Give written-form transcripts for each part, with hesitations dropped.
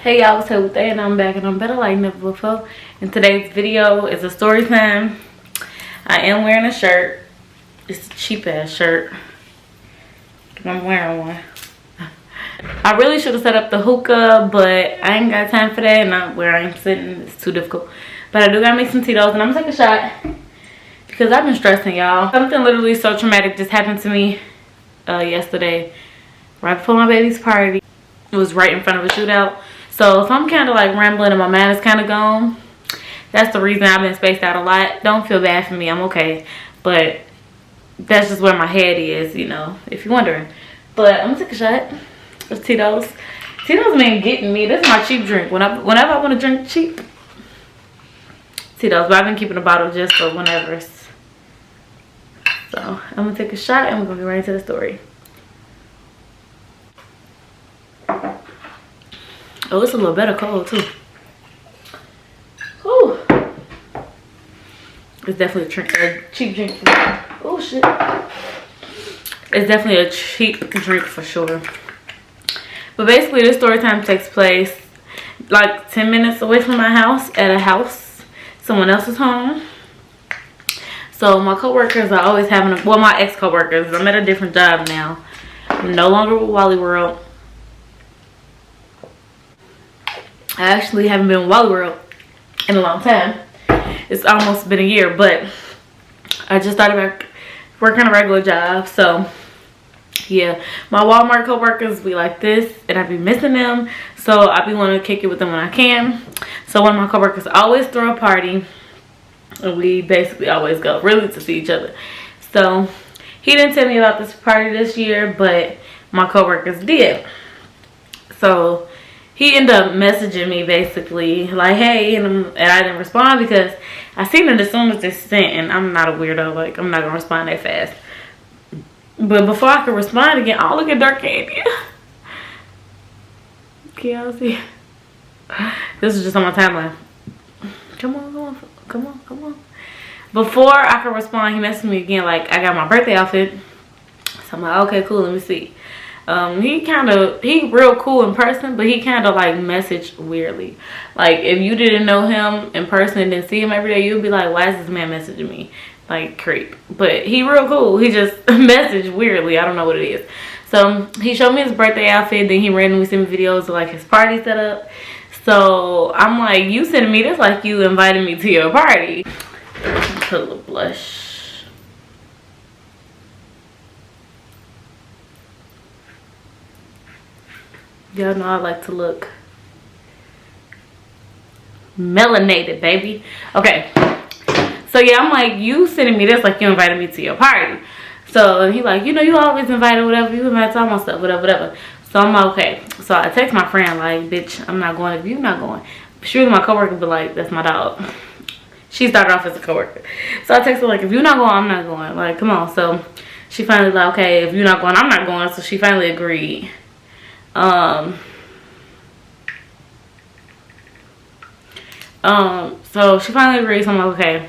Hey y'all, what's up with that? And I'm back and I'm better like never before. And today's video is a story time. I am wearing a shirt. It's a cheap ass shirt. I'm wearing one. I really should have set up the hookah, but I ain't got time for that. And not where I'm sitting, it's too difficult. But I do gotta make some Titos and I'm gonna take a shot because I've been stressing, y'all. Something literally so traumatic just happened to me yesterday, right before my baby's party. It was right in front of a shootout. So if I'm kind of like rambling and my mind is kind of gone, that's the reason I've been spaced out a lot. Don't feel bad for me, I'm okay. But that's just where my head is, you know, if you're wondering. But I'm gonna take a shot of Titos. Titos been getting me. This is my cheap drink. Whenever I want to drink cheap, Titos. But I've been keeping a bottle just for whenever. So I'm gonna take a shot and we're gonna get right into the story. Oh, it's a little better cold too. Ooh. It's definitely a cheap drink for me. Oh shit. It's definitely a cheap drink for sure. But basically this story time takes place like 10 minutes away from my house, at a house, someone else's home. So my coworkers are always having well, my ex-coworkers, I'm at a different job now. I'm no longer with Wally World. I actually haven't been in Wally World in a long time. It's almost been a year, but I just started back working a regular job. So yeah, my Walmart co-workers be like this and I be missing them. So I be wanting to kick it with them when I can. So one of my co-workers always throw a party and we basically always go really to see each other. So he didn't tell me about this party this year, but my co-workers did. So he ended up messaging me basically like, hey, and I didn't respond because I seen it as soon as they sent, and I'm not a weirdo, like I'm not gonna respond that fast. But before I could respond again, oh, look at Dark Candy. Can y'all see? This is just on my timeline. Come on. Before I could respond, he messaged me again like, I got my birthday outfit. So I'm like, okay, cool, let me see. He real cool in person, but he kind of like messaged weirdly. Like if you didn't know him in person and didn't see him every day, you'd be like, why is this man messaging me? Like creep. But he real cool. He just messaged weirdly. I don't know what it is. So he showed me his birthday outfit. Then he randomly sent me videos of like his party setup. So I'm like, you sending me this like you invited me to your party. Put a little blush. Y'all know I like to look melanated, baby. Okay. So yeah, I'm like, you sending me this like you invited me to your party. So he like, you know, you always invited whatever. You invite all my stuff, whatever. So I'm like, okay. So I text my friend like, bitch, I'm not going if you're not going. Surely my coworker be like, that's my dog. She started off as a coworker. So I text her like, if you're not going, I'm not going. Like, come on. So she finally like, okay, if you're not going, I'm not going. So she finally agreed. So she finally agreed, so I'm like, okay.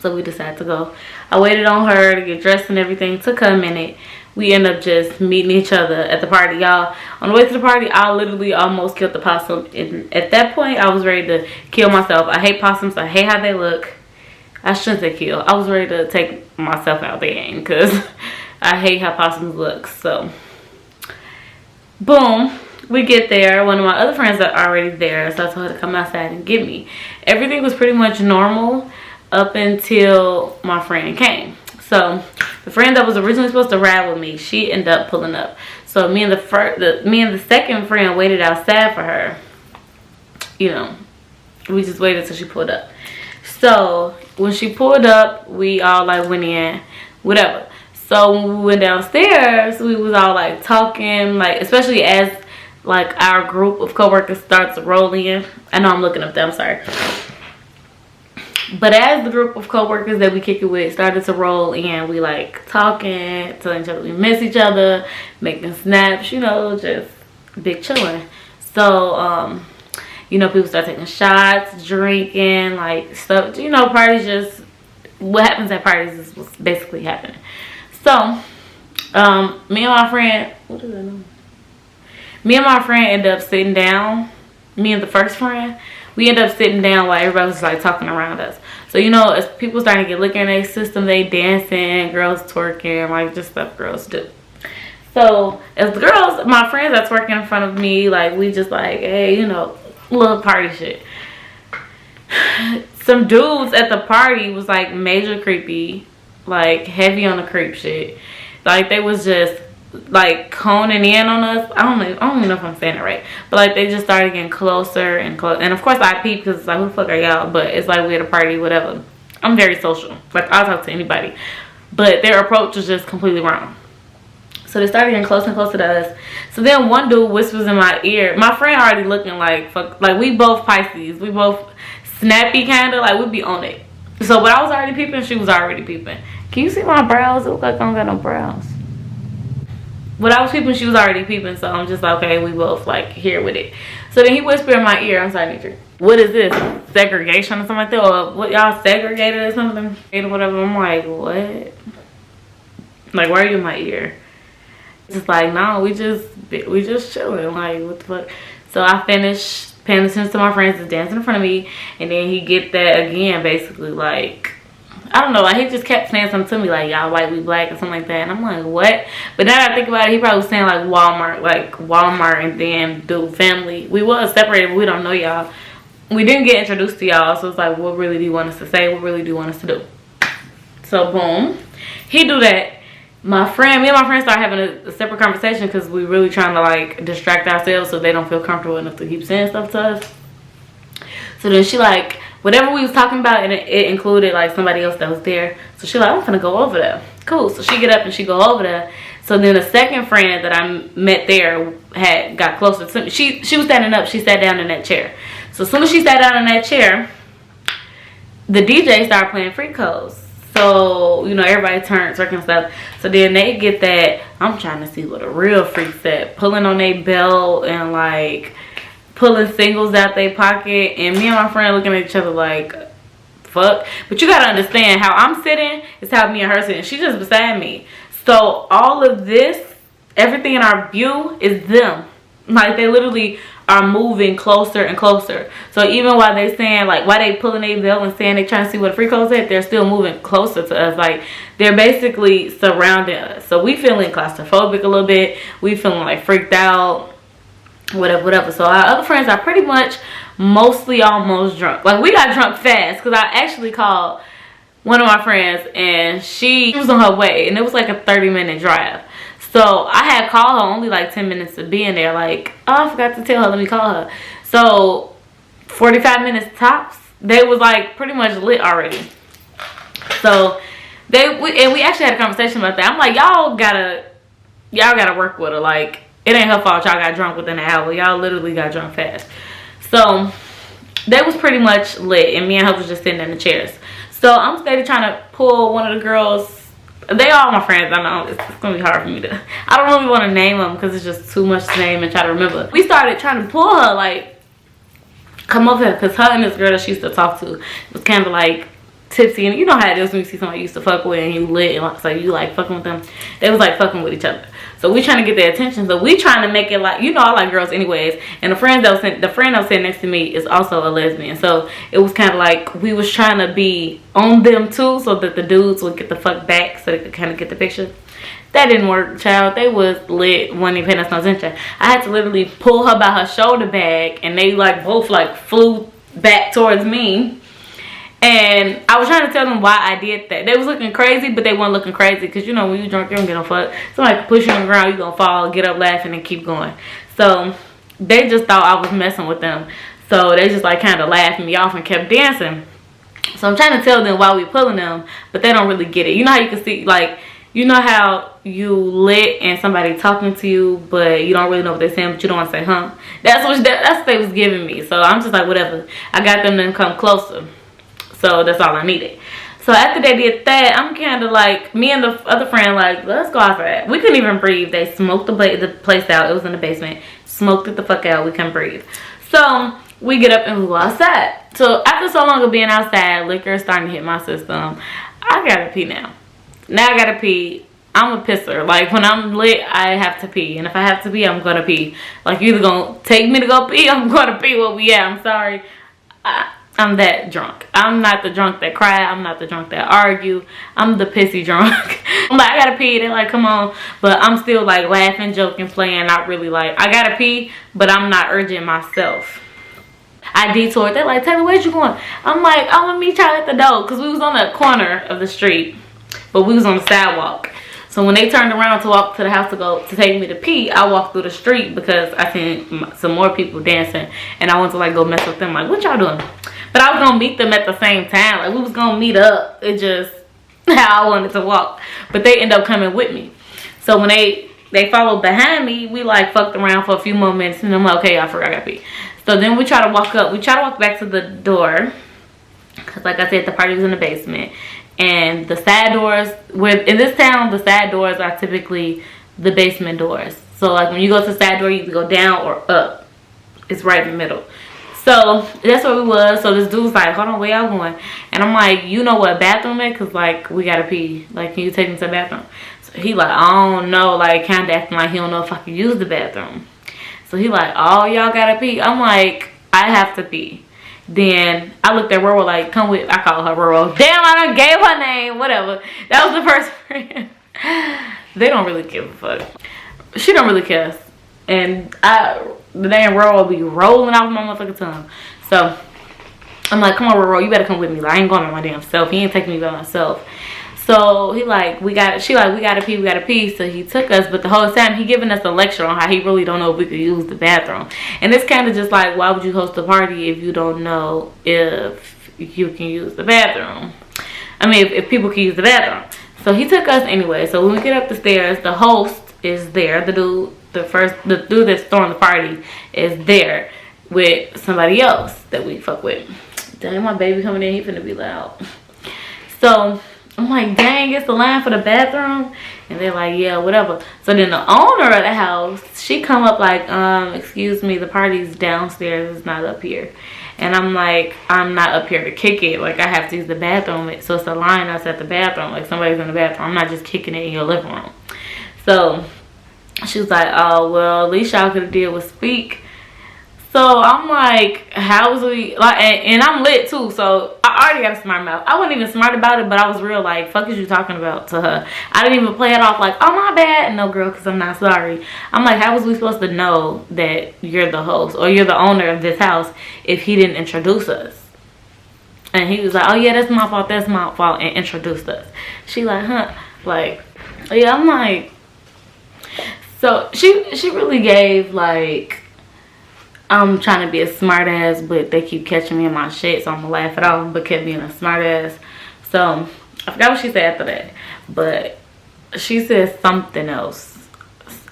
So we decided to go. I waited on her to get dressed and everything. It took her a minute. We ended up just meeting each other at the party, y'all. On the way to the party, I literally almost killed the possum. And at that point, I was ready to kill myself. I hate possums. I hate how they look. I shouldn't say kill. I was ready to take myself out the game because I hate how possums look. So boom, we get there. One of my other friends are already there, so I told her to come outside and get me. Everything was pretty much normal up until my friend came. So the friend that was originally supposed to ride with me, she ended up pulling up. So me and the second friend waited outside for her. You know, we just waited till she pulled up. So when she pulled up, we all like went in, whatever. So when we went downstairs, we was all like talking, like especially as like our group of coworkers starts to roll in. I know I'm looking up there, I'm sorry. But as the group of coworkers that we kick it with started to roll in, we like talking, telling each other we miss each other, making snaps, you know, just big chilling. So you know, people start taking shots, drinking, like stuff, you know, parties just, what happens at parties is what's basically happening. So me and my friend, me and my friend ended up sitting down me and the first friend, we ended up sitting down while everybody was like talking around us. So, you know, as people starting to get liquor in their system, they dancing, girls twerking, like just stuff girls do. So as the girls, my friends that's working in front of me, like we just like, hey, you know, little party shit. Some dudes at the party was like major creepy, like heavy on the creep shit. Like they was just like coning in on us. I don't even know if I'm saying it right, but like they just started getting closer and closer. And of course I peeped because it's like, who the fuck are y'all? But it's like we at a party, whatever. I'm very social, like I'll talk to anybody, but their approach was just completely wrong. So they started getting closer and closer to us. So then one dude whispers in my ear. My friend already looking like fuck, like we both Pisces, we both snappy kind of, like we be on it. So but I was already peeping, she was already peeping. Can you see my brows? It look like I don't got no brows. When I was peeping, she was already peeping, so I'm just like, okay, we both like here with it. So then he whispered in my ear, I'm sorry, Nitri, what is this? Segregation or something like that? Or what, y'all segregated or something? Or whatever. I'm like, what? Like, why are you in my ear? Just like, no, we just chilling. Like, what the fuck? So I finished paying attention to my friends that's dancing in front of me, and then he get that again, basically like, I don't know, like he just kept saying something to me like, y'all white, we black, or something like that. And I'm like, what? But now that I think about it, he probably was saying like Walmart, and then dude, family. We was separated, but we don't know y'all. We didn't get introduced to y'all, so it's like, what really do you want us to say? What really do you want us to do? So boom, he do that. Me and my friend start having a separate conversation because we really trying to like distract ourselves so they don't feel comfortable enough to keep saying stuff to us. So then she like, whatever we was talking about, and it included like somebody else that was there. So she like, I'm gonna go over there. Cool. So she get up and she go over there. So then the second friend that I met there got closer to me. She was standing up. She sat down in that chair. So as soon as she sat down in that chair, the DJ started playing free codes. So, you know, everybody turns, and stuff. So then they get that, I'm trying to see what a real freak said, pulling on their belt and like pulling singles out their pocket. And me and my friend looking at each other like, fuck. But you gotta understand, how I'm sitting is how me and her sitting. She's just beside me. So all of this, everything in our view is them. Like they literally are moving closer and closer. So even while they saying like, why they pulling their belt and saying they trying to see what free code's at, they're still moving closer to us. Like they're basically surrounding us. So we feeling claustrophobic a little bit. We feeling like freaked out, whatever. So our other friends are pretty much mostly almost drunk. Like we got drunk fast because I actually called one of my friends and she was on her way, and it was like a 30-minute drive. So I had called her only like 10 minutes to be in there. Like, oh, I forgot to tell her, let me call her. So 45 minutes tops, they was like pretty much lit already. So we actually had a conversation about that. I'm like, y'all gotta work with her. Like, it ain't her fault y'all got drunk within an hour. Y'all literally got drunk fast. So they was pretty much lit, and me and her was just sitting in the chairs. So I'm steady trying to pull one of the girls. They all my friends, I know. It's gonna be hard for me to, I don't really want to name them because it's just too much to name and try to remember. We started trying to pull her, like, come over here, because her and this girl that she used to talk to was kind of like tipsy. And you know how it is when you see somebody you used to fuck with and you lit, and so you like fucking with them. They was like fucking with each other. So we trying to get their attention. So we trying to make it like, you know, I like girls anyways. And the friend that was sitting next to me is also a lesbian. So it was kind of like we was trying to be on them too, so that the dudes would get the fuck back, so they could kind of get the picture. That didn't work, child. They was lit, wasn't even paying us no attention. I had to literally pull her by her shoulder bag, and they like both like flew back towards me. And I was trying to tell them why I did that. They was looking crazy, but they weren't looking crazy. Because, you know, when you drunk, you don't get no fuck. Somebody can push you on the ground, you going to fall, get up laughing, and keep going. So, they just thought I was messing with them. So, they just, like, kind of laughed me off and kept dancing. So, I'm trying to tell them why we pulling them, but they don't really get it. You know how you can see, like, you know how you lit and somebody talking to you, but you don't really know what they're saying, but you don't want to say, huh? That's what they was giving me. So, I'm just like, whatever. I got them to come closer. So that's all I needed. So after they did that, I'm kind of like, me and the other friend, like, let's go outside. We couldn't even breathe. They smoked the place out. It was in the basement. Smoked it the fuck out. We couldn't breathe. So we get up and we go outside. So after so long of being outside, liquor is starting to hit my system. I gotta pee now. Now I gotta pee. I'm a pisser. Like, when I'm lit, I have to pee. And if I have to pee, I'm gonna pee. Like, you either gonna take me to go pee, I'm gonna pee. Well, yeah, I'm sorry. I'm that drunk. I'm not the drunk that cry. I'm not the drunk that argue. I'm the pissy drunk. I'm like, I gotta pee. They're like, come on. But I'm still like laughing, joking, playing. Not really like, I gotta pee, but I'm not urging myself. I detoured. They're like, Taylor, where'd you going? I'm like, I want to meet y'all at the door. Because we was on the corner of the street. But we was on the sidewalk. So when they turned around to walk to the house to take me to pee, I walked through the street because I seen some more people dancing. And I wanted to like go mess with them. Like, what y'all doing? But I was going to meet them at the same time. Like, we was going to meet up. It just how I wanted to walk. But they ended up coming with me. So when they followed behind me, we like fucked around for a few more minutes. And I'm like, okay, I forgot I got to pee. So then we try to walk up. We try to walk back to the door. Because like I said, the party was in the basement. And the side doors, in this town, the side doors are typically the basement doors. So like when you go to the side door, you can go down or up. It's right in the middle. So that's where we was. So this dude was like, hold on, where y'all going? And I'm like, you know what bathroom is? Because like we gotta pee. Like, can you take me to the bathroom? So he like, I don't know. Like, kind of acting like he don't know if I can use the bathroom. So he like, oh, y'all gotta pee. I'm like, I have to pee. Then I looked at Roro like, come with, I call her Roro. Damn, I done gave her name, whatever. That was the first friend. They don't really give a fuck. She don't really care. And the damn Roro be rolling off my motherfucking tongue. So I'm like, come on, Roro, you better come with me. Like, I ain't going by my damn self. He ain't taking me by myself. So she like, we gotta pee. So he took us, but the whole time he giving us a lecture on how he really don't know if we could use the bathroom. And it's kind of just like, why would you host a party if you don't know if you can use the bathroom? I mean, if people can use the bathroom. So he took us anyway. So when we get up the stairs, the host is there. The dude that's throwing the party is there with somebody else that we fuck with. Dang, my baby coming in, he finna be loud. So I'm like, dang, it's the line for the bathroom. And they're like, yeah, whatever. So then the owner of the house, she come up like, excuse me, the party's downstairs, it's not up here. And I'm like, I'm not up here to kick it. Like, I have to use the bathroom. So it's a line us at the bathroom. Like, somebody's in the bathroom. I'm not just kicking it in your living room. So she was like, oh, well, at least y'all could have did was speak. So I'm like, how was we like, and I'm lit too, so I already got a smart mouth. I wasn't even smart about it, but I was real like, fuck is you talking about to her? I didn't even play it off like, oh my bad, no girl, because I'm not sorry. I'm like, how was we supposed to know that you're the host or you're the owner of this house if he didn't introduce us? And he was like, oh yeah, that's my fault, and introduced us. She like, huh? Like, yeah, I'm like, so she really gave like, I'm trying to be a smart ass, but they keep catching me in my shit, so I'm gonna laugh it off, but kept being a smart ass. So I forgot what she said after that, but she said something else.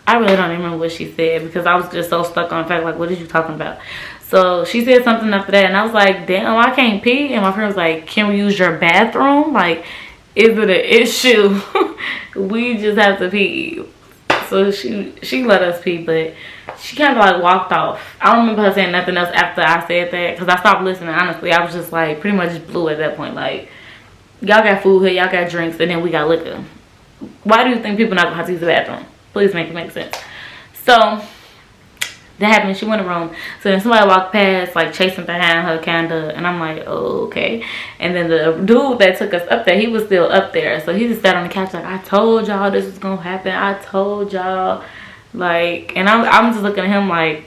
I really don't even remember what she said because I was just so stuck on the fact like, what is you talking about? So she said something after that, and I was like, damn, I can't pee. And my friend was like, can we use your bathroom? Like, is it an issue? We just have to pee. So she let us pee, but she kind of like walked off. I don't remember her saying nothing else after I said that because I stopped listening. Honestly, I was just like pretty much blew at that point. Like, y'all got food here, y'all got drinks, and then we got liquor. Why do you think people not gonna have to use the bathroom? Please make it make sense. So that happened. She went in the room. So then somebody walked past, like chasing behind her, kinda, and I'm like, oh, okay. And then the dude that took us up there, he was still up there. So he just sat on the couch like, I told y'all this was gonna happen. I told y'all. Like, and I'm just looking at him like,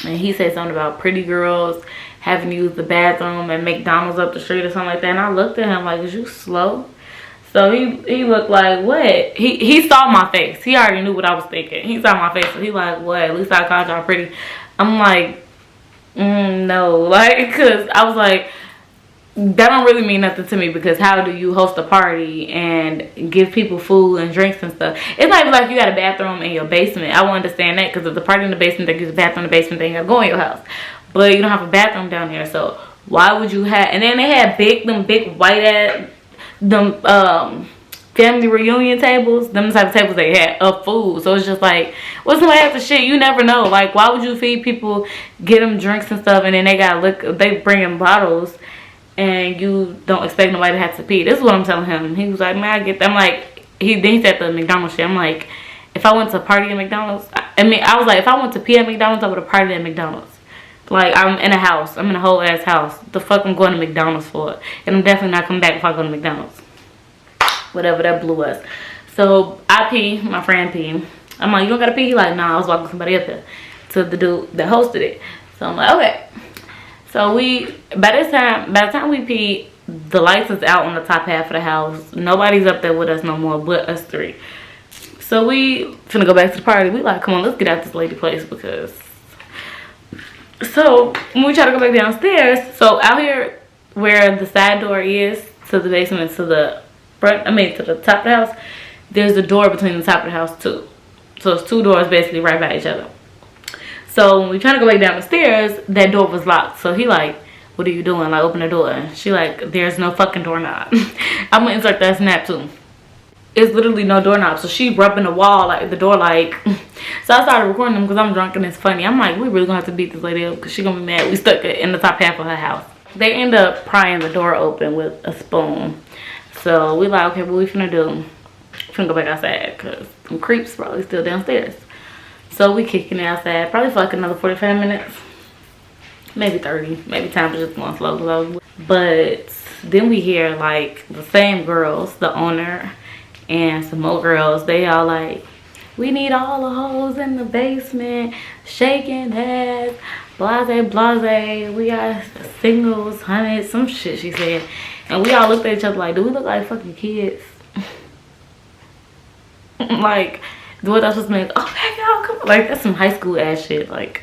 and he said something about pretty girls having to use the bathroom at McDonald's up the street or something like that. And I looked at him like, is you slow? So he looked like, what? He saw my face. He already knew what I was thinking. He saw my face. So he like, what? At least I called y'all pretty. I'm like, no. Like, because I was like, that don't really mean nothing to me because how do you host a party and give people food and drinks and stuff? It's not even like you got a bathroom in your basement. I won't understand that because if the party in the basement, they use a bathroom in the basement, they ain't got to go in your house. But you don't have a bathroom down there. So why would you have? And then they had them big white ass, family reunion tables, them type of tables they had of food. So it's just like, what's somebody after shit? You never know. Like, why would you feed people, get them drinks and stuff, and then they got liquor, they bring in bottles, and you don't expect nobody to have to pee? This is what I'm telling him. He was like, man, I get that. I'm like, he said the McDonald's shit. I'm like, if I went to party at McDonald's, I was like, if I went to pee at McDonald's, I would have partied at McDonald's. Like, I'm in a house. I'm in a whole ass house. The fuck I'm going to McDonald's for? And I'm definitely not coming back if I go to McDonald's. Whatever, that blew us. So I pee, my friend pee. I'm like, you don't gotta pee? He like, nah, I was walking somebody up there to the dude that hosted it. So I'm like, okay. So by the time we pee, the lights is out on the top half of the house. Nobody's up there with us no more but us three. So we finna go back to the party. We like, come on, let's get out this lady place because. So when we try to go back downstairs, so out here where the side door is to the basement, to the front, to the top of the house, there's a door between the top of the house too. So it's two doors basically right by each other. So when we trying to go back down the stairs, that door was locked. So he like, what are you doing? Like, open the door. And she like, there's no fucking doorknob. I'm gonna insert that snap too. It's literally no doorknob. So she rubbing the wall, like the door, like. So I started recording them because I'm drunk and it's funny. I'm like, we really gonna have to beat this lady up because she gonna be mad. We stuck it in the top half of her house. They end up prying the door open with a spoon. So we like, okay, what we finna do? We finna go back outside because some creeps probably still downstairs. So we kicking it outside probably for like another 45 minutes. Maybe 30. Maybe time is just going slow. But then we hear like the same girls, the owner and some more girls, they all like, we need all the hoes in the basement, shaking ass, blase, we got singles, hundreds, some shit she said. And we all looked at each other like, do we look like fucking kids? Like, what else was made? Oh, man, y'all, come on. Like, that's some high school ass shit. Like,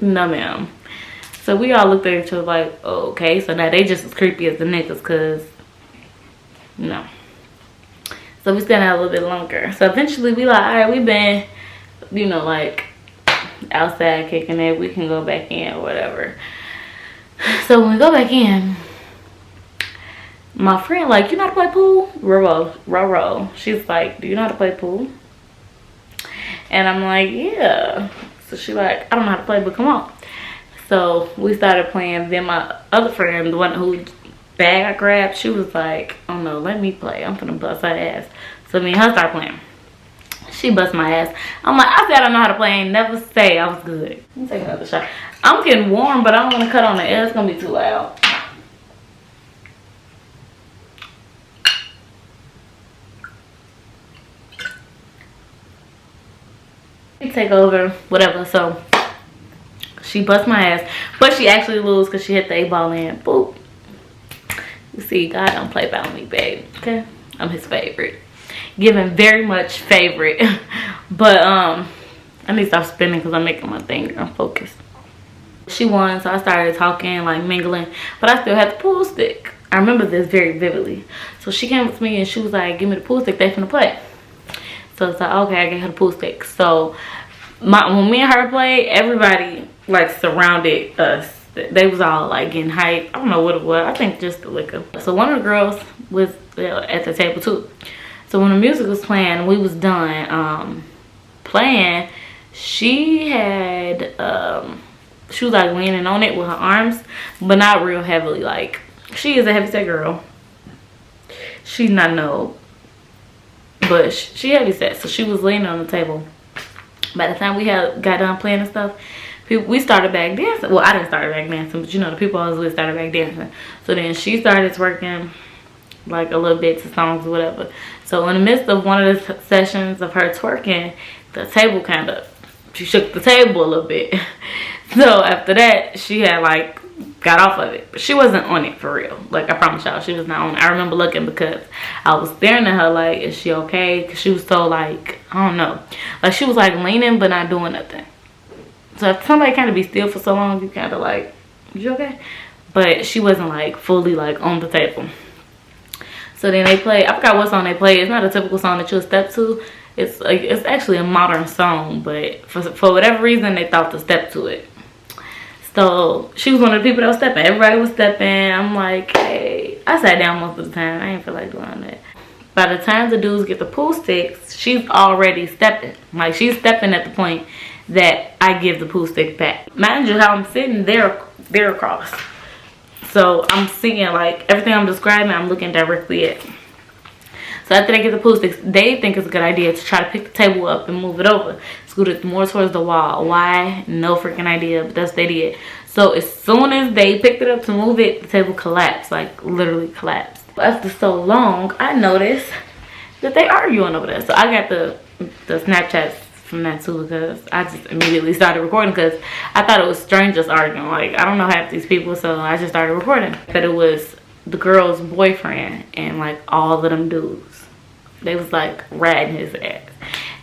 no, ma'am. So we all looked at each other like, oh, okay. So now they just as creepy as the niggas, cause no. So we stayed out a little bit longer. So eventually we like, all right, we been, you know, like outside kicking it. We can go back in or whatever. So when we go back in, my friend like, you know how to play pool? Roro. She's like, do you know how to play pool? And I'm like, yeah. So she like, I don't know how to play, but come on. So we started playing. Then my other friend, the one who bag I grabbed, she was like, oh no, let me play. I'm finna bust her ass. So me and her start playing. She bust my ass. I'm like, I said I don't know how to play. I ain't never say I was good. Let me take another shot. I'm getting warm, but I don't want to cut on the air. It's gonna be too loud. Take over, whatever. So she bust my ass, but she actually lose because she hit the 8-ball in. Boop. You see, God don't play about me, babe. Okay, I'm his favorite, giving very much favorite. But I need to stop spinning because I'm making my thing. I'm focused. She won, so I started talking, like mingling, but I still had the pool stick. I remember this very vividly. So she came up to me and she was like, give me the pool stick, they finna play. So it's like, okay, I gave her the pool stick. So when me and her played, everybody like surrounded us. They was all like getting hyped. I don't know what it was. I think just the liquor. So one of the girls was at the table too. So when the music was playing, we was done playing. She had she was like leaning on it with her arms, but not real heavily. Like, she is a heavyset girl. She's not no, but she heavyset. So she was leaning on the table. By the time we got done playing and stuff, we started back dancing. Well, I didn't start back dancing, but you know, the people I was with started back dancing. So then she started twerking like a little bit to songs or whatever. So in the midst of one of the sessions of her twerking, the table kind of, she shook the table a little bit. So after that, she had like got off of it, but she wasn't on it for real. Like, I promise y'all, she was not on it. I remember looking because I was staring at her like, is she okay? Because she was so like, I don't know, like she was like leaning but not doing nothing. So if somebody kind of be still for so long, you kind of like, is you okay? But she wasn't like fully like on the table. So then they played, I forgot what song they played. It's not a typical song that you'll step to. It's like, it's actually a modern song, but for whatever reason they thought to step to it. So she was one of the people that was stepping. Everybody was stepping. I'm like, hey. I sat down most of the time. I didn't feel like doing that. By the time the dudes get the pool sticks, she's already stepping. Like, she's stepping at the point that I give the pool stick back. Mind you, how I'm sitting, they're across. So I'm seeing like everything I'm describing, I'm looking directly at. So after they get the pool sticks, they think it's a good idea to try to pick the table up and move it over. Scoot it more towards the wall. Why? No freaking idea, but that's what they did. So as soon as they picked it up to move it, the table collapsed, like literally collapsed. After so long, I noticed that they arguing over there. So I got the Snapchats from that too, because I just immediately started recording because I thought it was strangers arguing. Like, I don't know half these people, so I just started recording. But it was the girl's boyfriend and like all of them dudes. They was like ratting his ass.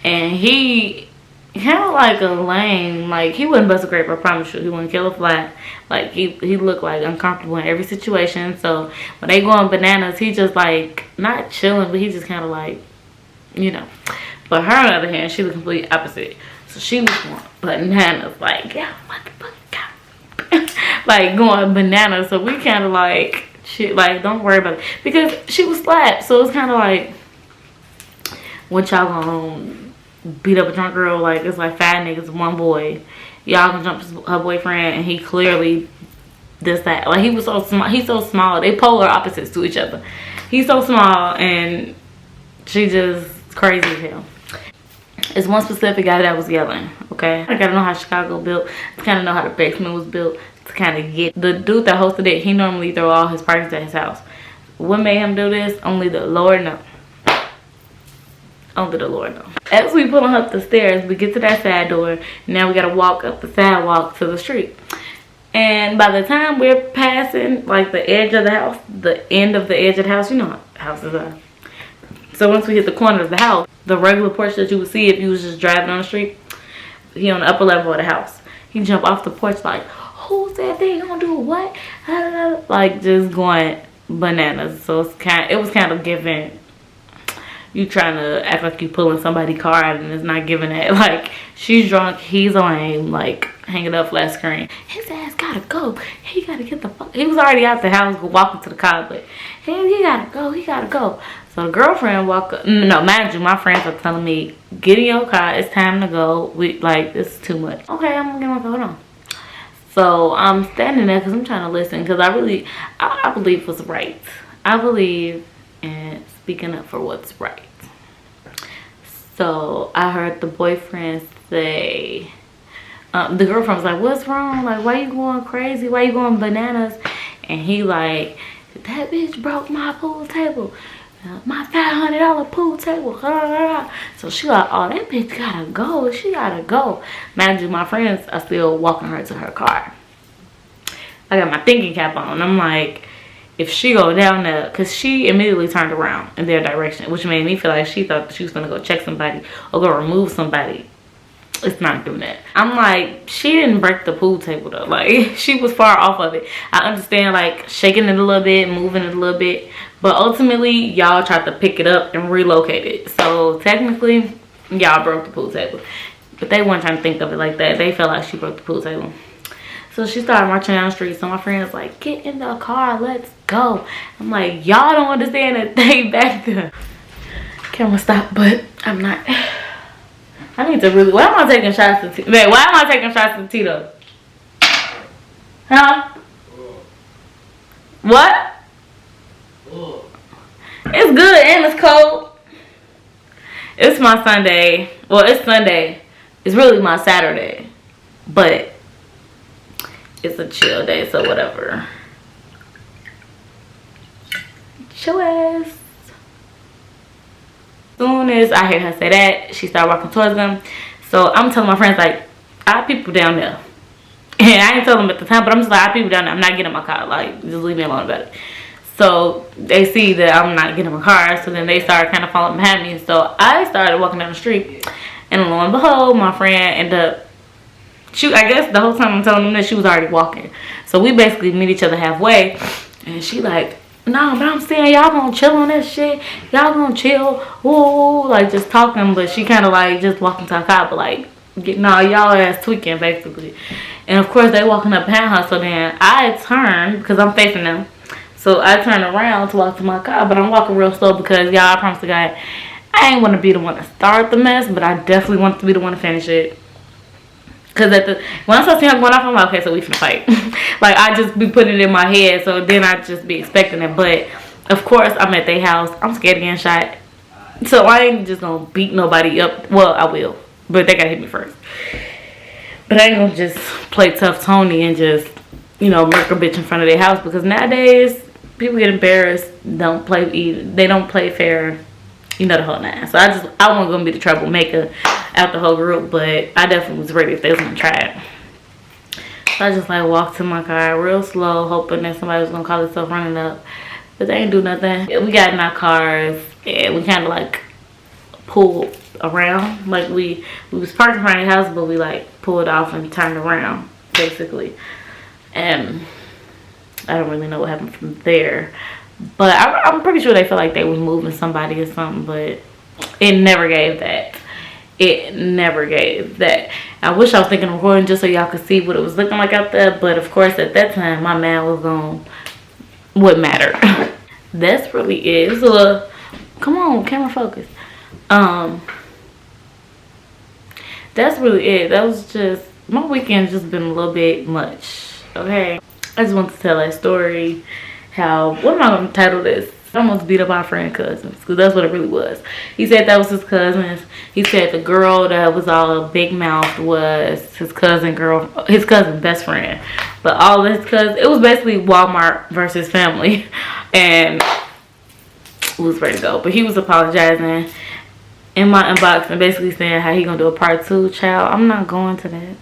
And he kind of like a lame, like he wouldn't bust a grape, I promise you. He wouldn't kill a fly. Like he looked like uncomfortable in every situation. So when they going bananas, he just like not chilling, but he just kind of like, you know. But her on the other hand, she was complete opposite. So she was going bananas, like, yeah, motherfucker. Like going bananas. So we kind of like, shit, like, don't worry about it. Because she was slapped. So it's kind of like, what y'all gonna beat up a drunk girl? Like, it's like 5 niggas, 1 boy. Y'all gonna jump her boyfriend, and he clearly this, that. Like, he was so small. He's so small. They polar opposites to each other. He's so small, and she just crazy as hell. It's one specific guy that was yelling, okay? I gotta know how Chicago built, to kind of know how the basement was built, to kind of get the dude that hosted it. He normally throw all his parties at his house. What made him do this? Only the Lord knows. Only the Lord knows. As we pulling up the stairs, we get to that side door. Now we gotta walk up the sidewalk to the street. And by the time we're passing like the edge of the house, the end of the edge of the house, you know how houses are. So once we hit the corner of the house, the regular porch that you would see if you was just driving on the street, he on the upper level of the house. He jump off the porch like, who said they gonna do what? Like just going bananas. So it was kind of giving, you trying to act like you pulling somebody's car out, and it's not giving that. Like, she's drunk, he's lame, like hanging up flat screen. His ass gotta go. He gotta get the fuck. He was already out the house walking to the car, but he gotta go. He gotta go. So the girlfriend walk up. No, mind you, my friends are telling me, get in your car. It's time to go. We like, this is too much. Okay, I'm gonna get my car. Hold on. So I'm standing there because I'm trying to listen, because I believe what's right. I believe in speaking up for what's right. So I heard the boyfriend say, the girlfriend was like, what's wrong? Like, why you going crazy? Why you going bananas? And he like, that bitch broke my pool table. My $500 pool table. So she like, oh, that bitch gotta go. She gotta go. Mind you, my friends are still walking her to her car. I got my thinking cap on. I'm like, if she go down there, because she immediately turned around in their direction, which made me feel like she thought she was gonna go check somebody or go remove somebody. It's not doing that. I'm like, she didn't break the pool table though. Like, she was far off of it. I understand like shaking it a little bit, moving it a little bit, but ultimately y'all tried to pick it up and relocate it. So technically y'all broke the pool table, but they weren't trying to think of it like that. They felt like she broke the pool table. So she started marching down the street. So my friend was like, get in the car, let's go. I'm like, y'all don't understand that they back there. Camera stop, but I'm not. I need to really, why am I taking shots to Titos? Wait, why am I taking shots to Titos? Huh? What? It's good and it's cold. It's my Sunday. Well, it's Sunday. It's really my Saturday. But it's a chill day, so whatever. Chill ass. Soon as I hear her say that, she started walking towards them. So I'm telling my friends, like, I have people down there. And I didn't tell them at the time, but I'm just like, I have people down there. I'm not getting in my car. Like, just leave me alone about it. So they see that I'm not getting in my car. So then they started kind of following behind me. So I started walking down the street. And lo and behold, my friend ended up, I guess the whole time I'm telling them that, she was already walking. So we basically meet each other halfway. And she like, no, but I'm saying y'all gonna chill on that shit. Y'all gonna chill. Ooh, like just talking. But she kind of like just walking to her car. But like, no, y'all ass tweaking basically. And of course they walking up behind her. So then I turn, because I'm facing them. So I turn around to walk to my car. But I'm walking real slow because y'all, I promise to God, I ain't want to be the one to start the mess. But I definitely want to be the one to finish it. Because when I start seeing her going off, I'm like, okay, so we finna fight. Like, I just be putting it in my head, so then I just be expecting it. But, of course, I'm at their house. I'm scared of getting shot. So I ain't just gonna beat nobody up. Well, I will, but they gotta hit me first. But I ain't gonna just play tough Tony and just, you know, murk a bitch in front of their house, because nowadays people get embarrassed, they don't play fair, you know, the whole nine. So I wasn't gonna be the troublemaker out the whole group, but I definitely was ready if they was gonna try it. So I just like walked to my car real slow, hoping that somebody was gonna call themselves running up, but they ain't do nothing. We got in our cars and we kind of like pulled around, like we was parked in front of the house, but we like pulled off and turned around basically. And I don't really know what happened from there, but I'm pretty sure they felt like they was moving somebody or something, but it never gave that. It never gave that. I wish I was thinking of recording just so y'all could see what it was looking like out there, but of course at that time my man was on what mattered. That's really it. It's a little, come on, camera focus. That's really it. That was just, my weekend's just been a little bit much, okay? I just want to tell that story, how, what am I going to title this? I almost beat up our friend cousins, because that's what it really was. He said that was his cousins. He said the girl that was all big mouth was his cousin best friend. But all his cousins, it was basically Walmart versus family. And we was ready to go. But he was apologizing in my inbox and basically saying how he gonna do a part 2. Child, I'm not going to that.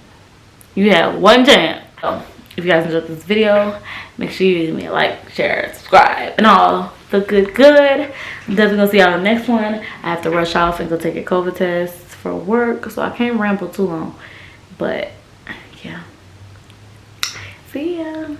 You have one chance. So, if you guys enjoyed this video, make sure you give me a like, share, subscribe, and all the good. I'm definitely gonna see y'all in the next one. I have to rush off and go take a COVID test for work, so I can't ramble too long. But yeah, see ya.